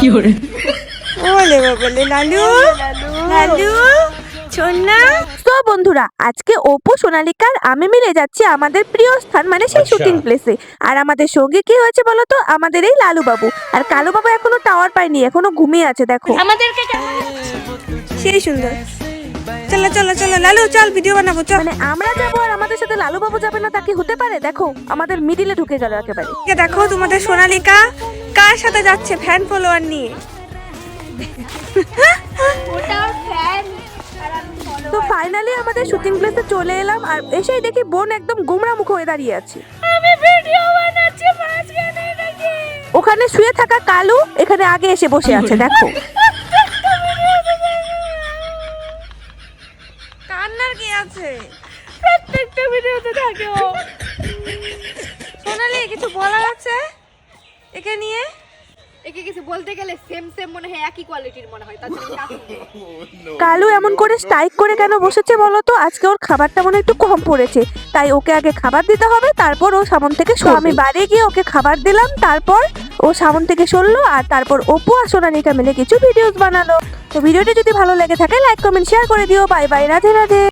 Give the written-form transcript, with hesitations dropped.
ওলে বাবলে লালু লালু সোনা। তো বন্ধুরা, আজকে অপু সোনালিকার আমি মিলে যাচ্ছি আমাদের প্রিয় স্থান, মানে সেই শুটিং প্লেসে। আর আমাদের সঙ্গে কি হয়েছে বলতো, আমাদের এই লালু বাবু। আর কালু বাবু এখনো টাওয়ার পায়নি, এখনো ঘুমিয়ে আছে। দেখো আমাদেরকে সেই সুন্দর। চলো চলো চলো লালু, চল ভিডিও বানাবো চল। মানে আমরা যাবো আর আমাদের সাথে লালু বাবু যাবে না, তা কি হতে পারে? দেখো আমাদের মিডিলে ঢুকে গেল একেবারে। দেখো তোমাদের সোনালিকা কার সাথে যাচ্ছে, ফ্যান ফলোয়ার নিয়ে। তো ফাইনালি আমাদের শুটিং প্লেসে চলে এলাম, আর এসেই দেখি বোন একদম গোমরা মুখ হয়ে দাঁড়িয়ে আছে। আমি ভিডিও বানাচ্ছি মাঝখানে নাকি? ওখানে শুয়ে থাকা কালু এখানে আগে এসে বসে আছে। দেখো কান্নার কি আছে, প্রত্যেকটা ভিডিওতে থাকে ও। সোনালি কিছু বলার আছে একে নিয়ে? একে কিছু বলতে গেলে সেম সেম মনে হয়, একই কোয়ালিটির মনে হয়। তাছাড়া কালু এমন করে স্ট্রাইক করে কেন বসেছে বলো তো? আজকে ওর খাবারটা মনে একটু কম পড়েছে, তাই ওকে আগে খাবার দিতে হবে, তারপর ও সামন থেকে সরবে। আমি বাড়ি গিয়ে ওকে খাবার দিলাম, তারপর ও সামন থেকে সরলো, আর তারপর অপু আর সোনালিকা মিলে কিছু ভিডিওস বানালো। তো ভিডিওটি যদি ভালো লেগে থাকে লাইক কমেন্ট শেয়ার করে দিও। Bye bye, Radhe Radhe.